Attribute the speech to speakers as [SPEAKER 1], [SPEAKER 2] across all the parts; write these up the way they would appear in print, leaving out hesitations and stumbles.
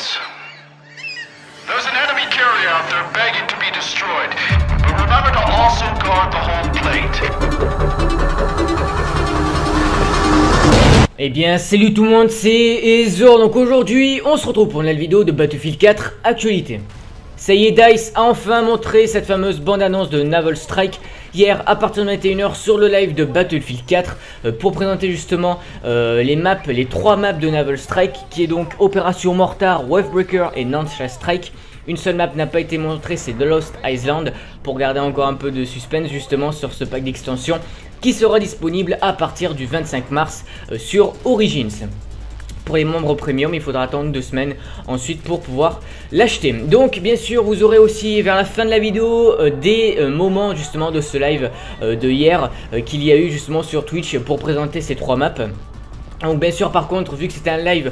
[SPEAKER 1] Dice. There's an enemy carrier out there begging to be destroyed. But remember to also guard the home plate.
[SPEAKER 2] Eh bien salut tout le monde, c'est Ezor. Donc aujourd'hui on se retrouve pour une nouvelle vidéo de Battlefield 4 actualité. Ça y est, DICE a enfin montré cette fameuse bande-annonce de Naval Strike hier à partir de 21h sur le live de Battlefield 4 pour présenter justement les trois maps de Naval Strike, qui est donc Opération Mortar, Wavebreaker et Nance Strike. Une seule map n'a pas été montrée, c'est The Lost Island, pour garder encore un peu de suspense justement sur ce pack d'extension qui sera disponible à partir du 25 mars sur Origins. Pour les membres premium, il faudra attendre 2 semaines ensuite pour pouvoir l'acheter. Donc bien sûr vous aurez aussi vers la fin de la vidéo des moments justement de ce live de hier qu'il y a eu justement sur Twitch pour présenter ces trois maps. Donc bien sûr par contre, vu que c'est un live,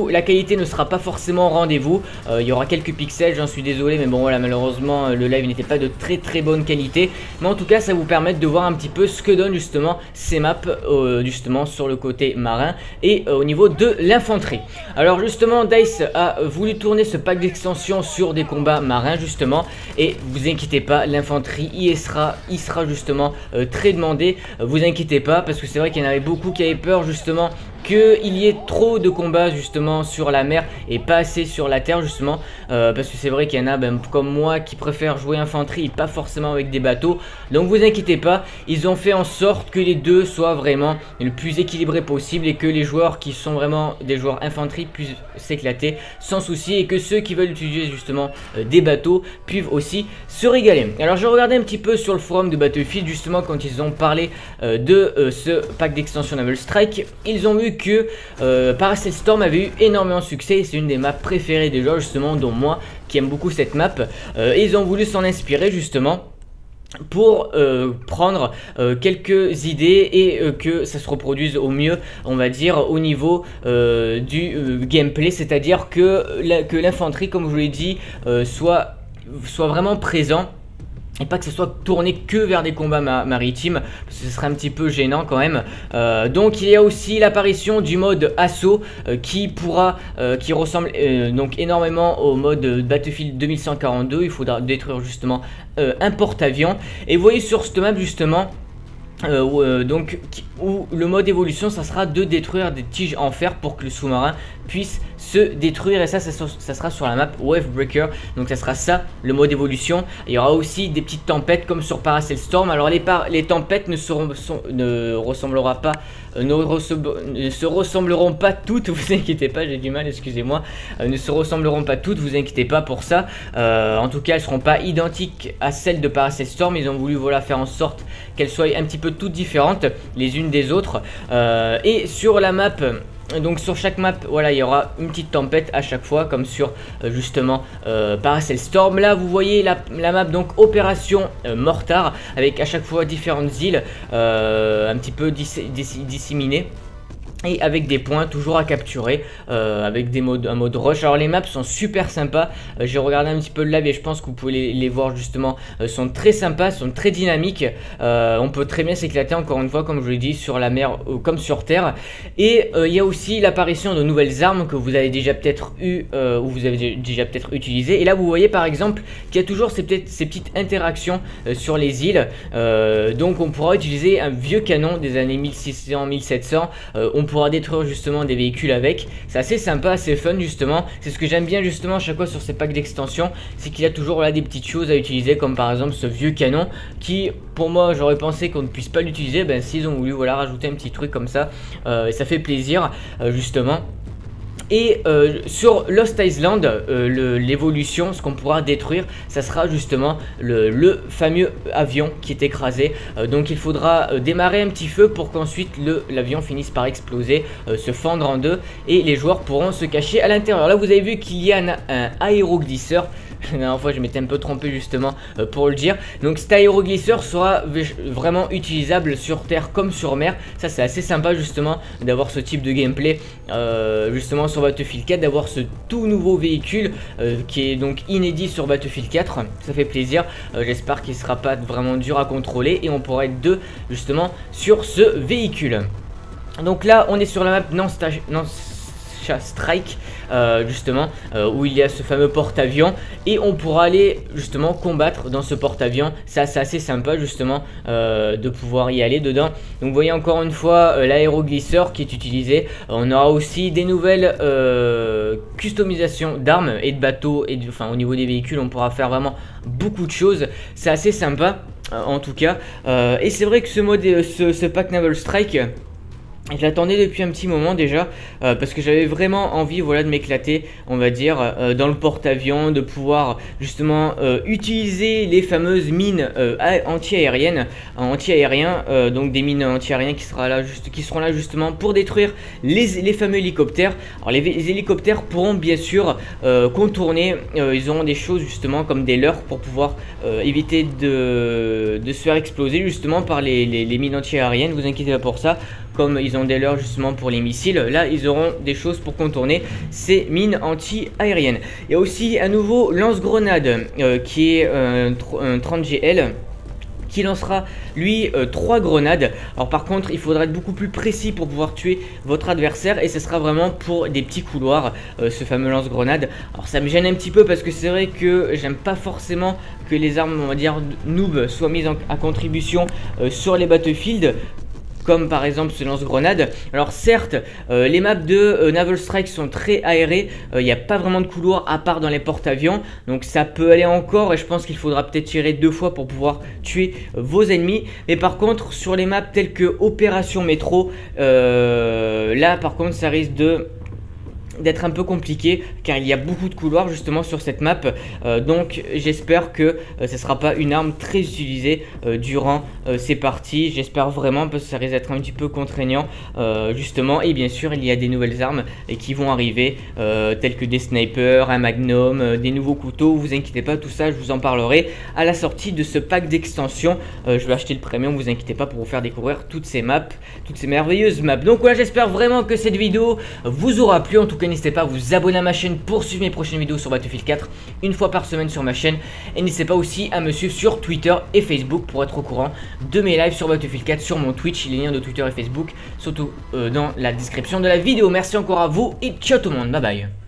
[SPEAKER 2] la qualité ne sera pas forcément au rendez-vous. Il y aura quelques pixels, j'en suis désolé, mais bon voilà, malheureusement le live n'était pas de très bonne qualité. Mais en tout cas ça vous permet de voir un petit peu ce que donnent justement ces maps justement sur le côté marin et au niveau de l'infanterie. Alors justement DICE a voulu tourner ce pack d'extension sur des combats marins justement. Et vous inquiétez pas, l'infanterie y sera justement très demandé. Vous inquiétez pas, parce que c'est vrai qu'il y en avait beaucoup qui avaient peur justement qu'il y ait trop de combats justement sur la mer et pas assez sur la terre justement, parce que c'est vrai qu'il y en a comme moi qui préfèrent jouer infanterie et pas forcément avec des bateaux. Donc vous inquiétez pas, ils ont fait en sorte que les deux soient vraiment le plus équilibré possible et que les joueurs qui sont vraiment des joueurs infanterie puissent s'éclater sans souci, et que ceux qui veulent utiliser justement des bateaux puissent aussi se régaler. Alors je regardais un petit peu sur le forum de Battlefield justement quand ils ont parlé de ce pack d'extension Naval Strike. Ils ont vu que Paracel Storm avait eu énormément de succès et c'est une des maps préférées des joueurs justement, dont moi qui aime beaucoup cette map, et ils ont voulu s'en inspirer justement pour prendre quelques idées et que ça se reproduise au mieux, on va dire, au niveau du gameplay, c'est-à-dire que l'infanterie, comme je vous l'ai dit, soit vraiment présent. Et pas que ce soit tourné que vers des combats maritimes, parce que ce serait un petit peu gênant quand même. Donc il y a aussi l'apparition du mode assaut qui ressemble donc énormément au mode Battlefield 2142. Il faudra détruire justement un porte-avions. Et vous voyez sur cette map justement où le mode évolution, ça sera de détruire des tiges en fer pour que le sous-marin puisse se détruire, et ça sera sur la map Wavebreaker. Donc ça sera ça le mode évolution. Il y aura aussi des petites tempêtes comme sur Paracel Storm. Alors les tempêtes ne se ressembleront pas toutes, vous inquiétez pas, j'ai du mal, excusez-moi, ne se ressembleront pas toutes, vous inquiétez pas pour ça. En tout cas elles seront pas identiques à celles de Paracel Storm. Ils ont voulu faire en sorte qu'elles soient un petit peu toutes différentes les unes des autres, et sur la map, donc sur chaque map, voilà, il y aura une petite tempête à chaque fois, comme sur justement Paracel Storm. Là vous voyez la map donc Opération Mortar, avec à chaque fois différentes îles un petit peu disséminées, et avec des points toujours à capturer, avec un mode rush. Alors les maps sont super sympas, j'ai regardé un petit peu le live et je pense que vous pouvez les voir justement, sont très sympas, sont très dynamiques. On peut très bien s'éclater encore une fois, comme je vous l'ai dit, sur la mer comme sur terre. Et il y a aussi l'apparition de nouvelles armes que vous avez déjà peut-être eu ou vous avez déjà peut-être utilisé. Et là vous voyez par exemple qu'il y a toujours ces petites interactions sur les îles. Donc on pourra utiliser un vieux canon des années 1600-1700, on pourra détruire justement des véhicules avec. C'est assez sympa, assez fun justement. C'est ce que j'aime bien justement à chaque fois sur ces packs d'extension, c'est qu'il y a toujours là des petites choses à utiliser, comme par exemple ce vieux canon qui, pour moi, j'aurais pensé qu'on ne puisse pas l'utiliser. Ben s'ils ont voulu rajouter un petit truc comme ça, et ça fait plaisir justement. Et sur Lost Island, l'évolution, ce qu'on pourra détruire, ça sera justement le fameux avion qui est écrasé. Donc il faudra démarrer un petit feu pour qu'ensuite l'avion finisse par exploser, se fendre en deux, et les joueurs pourront se cacher à l'intérieur. Là vous avez vu qu'il y a un aéroglisseur. La dernière fois je m'étais un peu trompé justement pour le dire. Donc cet aéroglisseur sera vraiment utilisable sur terre comme sur mer. Ça c'est assez sympa justement d'avoir ce type de gameplay justement sur Battlefield 4, d'avoir ce tout nouveau véhicule qui est donc inédit sur Battlefield 4. Ça fait plaisir, j'espère qu'il ne sera pas vraiment dur à contrôler et on pourra être deux justement sur ce véhicule. Donc là on est sur la map Nance Militia Strike, justement, où il y a ce fameux porte-avions, et on pourra aller justement combattre dans ce porte-avions. Ça c'est assez sympa justement de pouvoir y aller dedans. Donc vous voyez encore une fois l'aéroglisseur qui est utilisé. On aura aussi des nouvelles customisations d'armes et de bateaux, et enfin au niveau des véhicules on pourra faire vraiment beaucoup de choses. C'est assez sympa en tout cas, et c'est vrai que ce mode, ce pack Naval Strike, je l'attendais depuis un petit moment déjà, parce que j'avais vraiment envie, voilà, de m'éclater, on va dire, dans le porte-avions, de pouvoir justement utiliser les fameuses mines anti-aériennes, donc des mines anti-aériennes qui seront là justement pour détruire les fameux hélicoptères. Alors les hélicoptères pourront bien sûr contourner, ils auront des choses justement comme des leurres pour pouvoir éviter de se faire exploser justement par les mines anti-aériennes. Vous inquiétez pas pour ça. Comme ils ont des leurres justement pour les missiles, là ils auront des choses pour contourner ces mines anti-aériennes. Il y a aussi un nouveau lance-grenade qui est un 30GL, qui lancera lui 3 grenades. Alors par contre il faudra être beaucoup plus précis pour pouvoir tuer votre adversaire, et ce sera vraiment pour des petits couloirs, ce fameux lance-grenade. Alors ça me gêne un petit peu parce que c'est vrai que j'aime pas forcément que les armes, on va dire, noob soient mises à contribution sur les Battlefield, comme par exemple ce lance-grenade. Alors certes, les maps de Naval Strike sont très aérées, il n'y a pas vraiment de couloir à part dans les porte-avions, donc ça peut aller encore, et je pense qu'il faudra peut-être tirer 2 fois pour pouvoir tuer vos ennemis. Mais par contre sur les maps telles que Opération Métro, là par contre ça risque d'être un peu compliqué, car il y a beaucoup de couloirs justement sur cette map, donc j'espère que ce sera pas une arme très utilisée durant ces parties. J'espère vraiment, parce que ça risque d'être un petit peu contraignant justement. Et bien sûr il y a des nouvelles armes qui vont arriver, telles que des snipers, un magnum, des nouveaux couteaux. Vous inquiétez pas, tout ça je vous en parlerai à la sortie de ce pack d'extension. Je vais acheter le premium, vous inquiétez pas, pour vous faire découvrir toutes ces maps, toutes ces merveilleuses maps. Donc voilà, j'espère vraiment que cette vidéo vous aura plu. En tout cas n'hésitez pas à vous abonner à ma chaîne pour suivre mes prochaines vidéos sur Battlefield 4 une fois par semaine sur ma chaîne, et n'hésitez pas aussi à me suivre sur Twitter et Facebook pour être au courant de mes lives sur Battlefield 4 sur mon Twitch. Les liens de Twitter et Facebook surtout dans la description de la vidéo. Merci encore à vous et ciao tout le monde, bye bye.